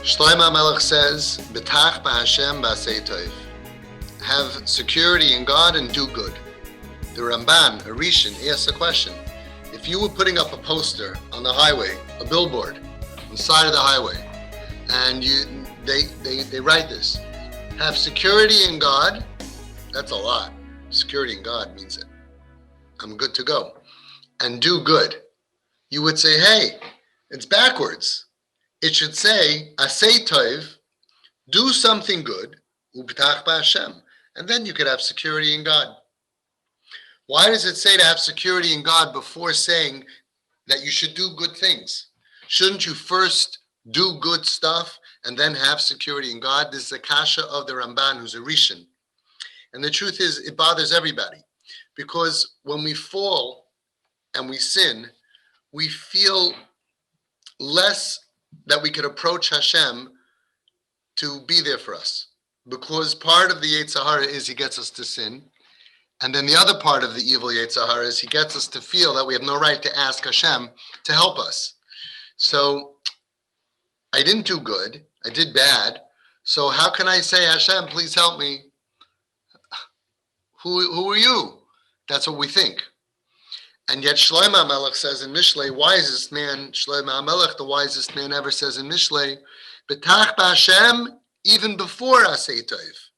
Shlomo Melech says, "B'tach b'Hashem b'asei tov." Have security in God and do good. The Ramban, a Rishon, asks a question. If you were putting up a poster on the highway, a billboard on the side of the highway, and they write this, have security in God, that's a lot. Security in God means it. I'm good to go. And do good. You would say, hey, it's backwards. It should say, asei tov, do something good, ub'tach b'Hashem, and then you could have security in God. Why does it say to have security in God before saying that you should do good things? Shouldn't you first do good stuff and then have security in God? This is a kasha of the Ramban, who's a Rishon. And the truth is, it bothers everybody. Because when we fall and we sin, we feel less that we could approach Hashem to be there for us. Because part of the Yetzer Hara is he gets us to sin. And then the other part of the evil Yetzer Hara is he gets us to feel that we have no right to ask Hashem to help us. So I didn't do good. I did bad. So how can I say, Hashem, please help me? Who are you? That's what we think. And yet Shlomo Melech says in Mishlei, wisest man, Shlomo Melech, the wisest man ever, says in Mishlei, B'tach b'Hashem, even before asei tov.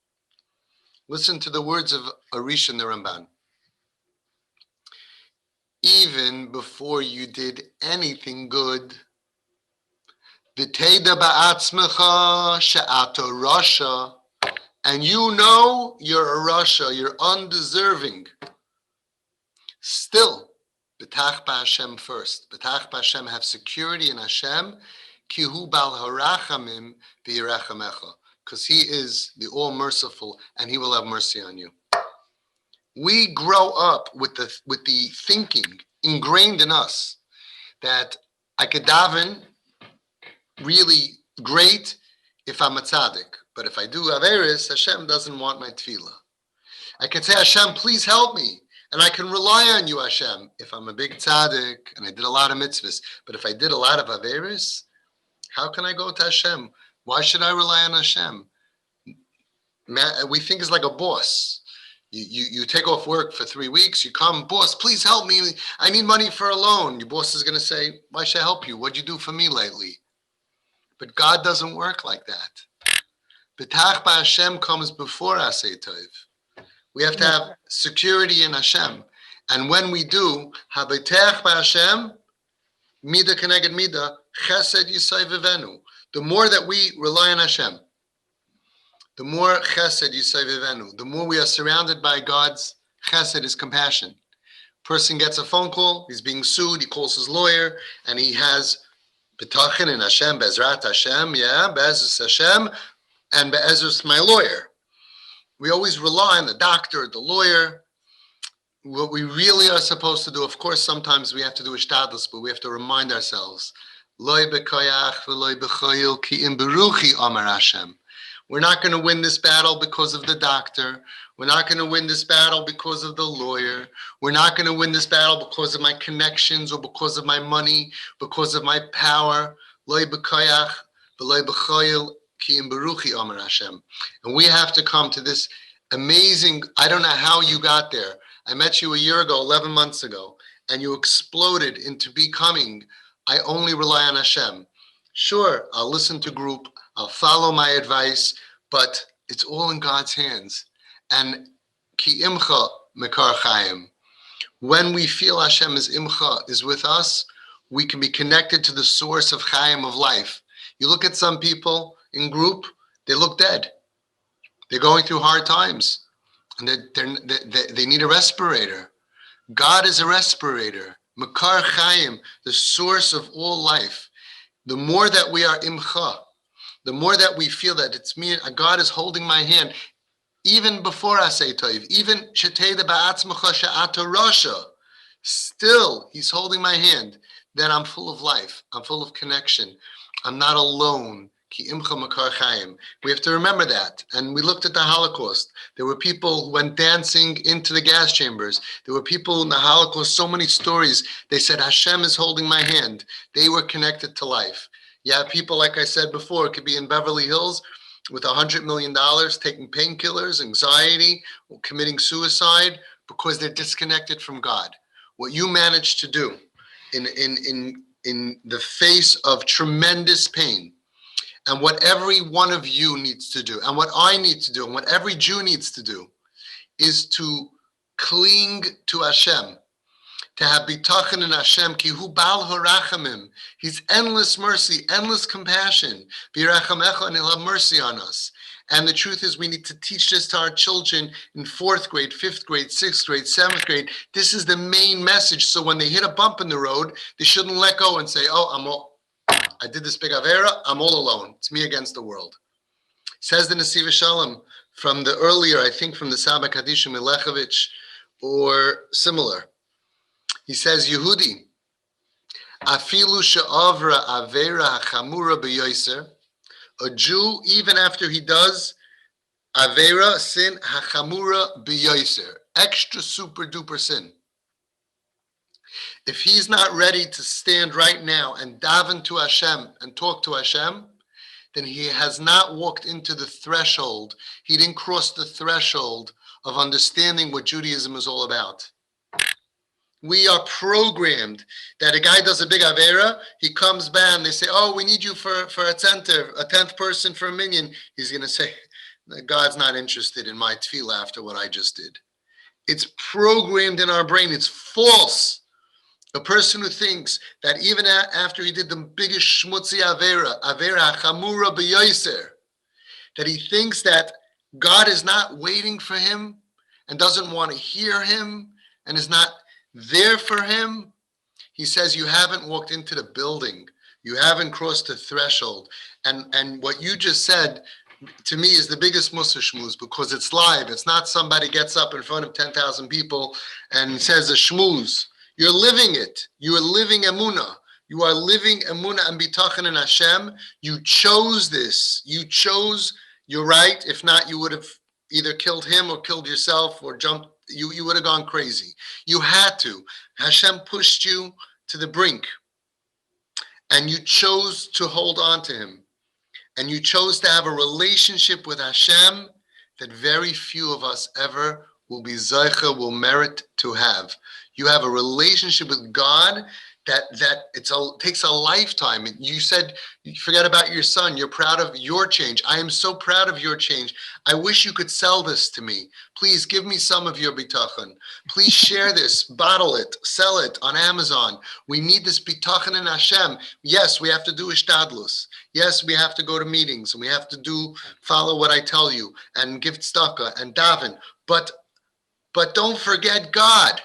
Listen to the words of Arish and the Ramban. Even before you did anything good, v'teda ba'atzmecha she'ato rasha, and you know you're a rasha, you're undeserving. Still, b'tach b'Hashem first. B'tach b'Hashem, have security in Hashem, ki hu bal harachamim v'yirachamecha, because he is the all-merciful and he will have mercy on you. We grow up with the thinking ingrained in us that I could daven really great if I'm a tzaddik, but if I do averis, Hashem doesn't want my tefillah. I can say, Hashem, please help me, and I can rely on you, Hashem, if I'm a big tzaddik and I did a lot of mitzvahs. But if I did a lot of averis, how can I go to Hashem? Why should I rely on Hashem? We think it's like a boss. You take off work for 3 weeks, you come, boss, please help me. I need money for a loan. Your boss is going to say, why should I help you? What'd you do for me lately? But God doesn't work like that. B'tach b'Hashem comes before asei tov. We have to have security in Hashem. And when we do, habetach b'Hashem, mida keneged mida, chesed yisai vivenu. The more that we rely on Hashem, the more chesed yisai vivenu, the more we are surrounded by God's chesed, his compassion. Person gets a phone call, he's being sued, he calls his lawyer, and he has betachin in Hashem, bezrat Hashem, be'ezus Hashem, and be'ezus my lawyer. We always rely on the doctor, the lawyer. What we really are supposed to do, of course, sometimes we have to do a shtadlus, but we have to remind ourselves, Loi b'koyach v'loi b'choyil ki im beruchi amar Hashem. We're not going to win this battle because of the doctor. We're not going to win this battle because of the lawyer. We're not going to win this battle because of my connections or because of my money, because of my power. Loi b'koyach v'loi b'choyil ki im beruchi amar Hashem. And we have to come to this amazing, I don't know how you got there. I met you a year ago, 11 months ago, and you exploded into becoming, I only rely on Hashem. Sure, I'll listen to group, I'll follow my advice, but it's all in God's hands. And ki imcha mekar chayim. When we feel Hashem is imcha, is with us, we can be connected to the source of chayim, of life. You look at some people in group, they look dead. They're going through hard times. And they need a respirator. God is a respirator. Makar Chaim, the source of all life. The more that we are imcha, the more that we feel that it's me, God is holding my hand, even before asei tov, even sheteda ba'atzmecha she'ato rasha, still he's holding my hand, then I'm full of life, I'm full of connection, I'm not alone. Ki imcha makar chayim. We have to remember that. And we looked at the Holocaust. There were people who went dancing into the gas chambers. There were people in the Holocaust, so many stories. They said, Hashem is holding my hand. They were connected to life. You have people, like I said before, it could be in Beverly Hills with $100 million taking painkillers, anxiety, or committing suicide because they're disconnected from God. What you managed to do in the face of tremendous pain, and what every one of you needs to do, and what I need to do, and what every Jew needs to do, is to cling to Hashem, to have bitachon in Hashem, ki hu bal harachamim. He's endless mercy, endless compassion. V'yirachamecha, and he'll have mercy on us. And the truth is, we need to teach this to our children in 4th grade, 5th grade, 6th grade, 7th grade. This is the main message. So when they hit a bump in the road, they shouldn't let go and say, oh, I did this big avera, I'm all alone. It's me against the world. Says the Nesiv Shalom from the earlier, I think from the Saba Kadisha Milechevich or similar. He says, Yehudi, afilu she'avra avera hachamura b'yoser, a Jew, even after he does avera, sin, hachamura b'yoser, extra super duper sin. If he's not ready to stand right now and daven to Hashem and talk to Hashem, then he has not walked into the threshold. He didn't cross the threshold of understanding what Judaism is all about. We are programmed that a guy does a big avera, he comes back and they say, oh, we need you for a 10th person for a minyan. He's going to say, God's not interested in my tefillah after what I just did. It's programmed in our brain. It's false. A person who thinks that even after he did the biggest shmutzi avera chamura b'yoser, that he thinks that God is not waiting for him and doesn't want to hear him and is not there for him, he says you haven't walked into the building. You haven't crossed the threshold. And what you just said to me is the biggest mussar shmooze, because it's live. It's not somebody gets up in front of 10,000 people and says a shmooze. You're living it. You are living emunah. You are living emunah and bitachon in Hashem. You chose this. You chose, you're right. If not, you would have either killed him or killed yourself or jumped. You would have gone crazy. You had to. Hashem pushed you to the brink. And you chose to hold on to him. And you chose to have a relationship with Hashem that very few of us ever will be zeicha, will merit to have. You have a relationship with God that takes a lifetime. You said, you forget about your son. You're proud of your change. I am so proud of your change. I wish you could sell this to me. Please give me some of your bitachon. Please share this, bottle it, sell it on Amazon. We need this bitachon in Hashem. Yes, we have to do ishtadlus. Yes, we have to go to meetings and we have to follow what I tell you and give tzedakah and daven. But don't forget God.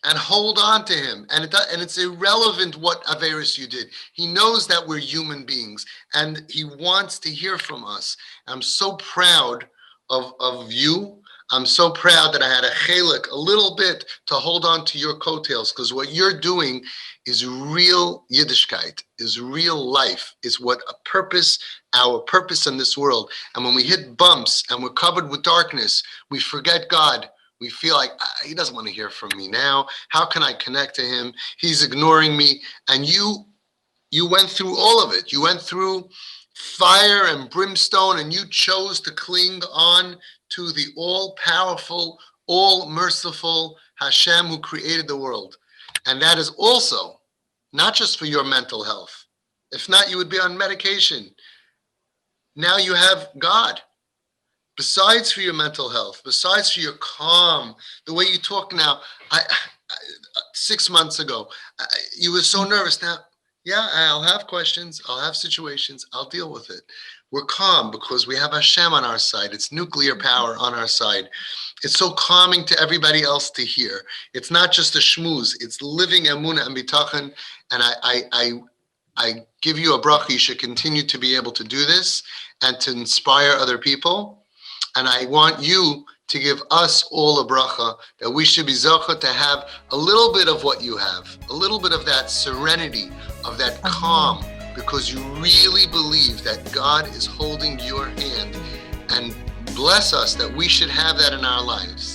And hold on to him. And it's irrelevant what averis you did. He knows that we're human beings and he wants to hear from us. I'm so proud of you. I'm so proud that I had a chelik, a little bit, to hold on to your coattails, because what you're doing is real Yiddishkeit, is real life, is what our purpose in this world. And when we hit bumps and we're covered with darkness, we forget God. We feel like he doesn't want to hear from me now. How can I connect to him? He's ignoring me. And you went through all of it. You went through fire and brimstone, and you chose to cling on to the all-powerful, all-merciful Hashem who created the world. And that is also not just for your mental health. If not, you would be on medication. Now you have God. Besides for your mental health, besides for your calm, the way you talk now, 6 months ago, you were so nervous. Now, yeah, I'll have questions, I'll have situations, I'll deal with it. We're calm because we have Hashem on our side. It's nuclear power on our side. It's so calming to everybody else to hear. It's not just a shmooze, it's living emunah and bitachon. And I give you a bracha. You should continue to be able to do this and to inspire other people. And I want you to give us all a bracha, that we should be zocha to have a little bit of what you have, a little bit of that serenity, of that calm, because you really believe that God is holding your hand. And bless us that we should have that in our lives.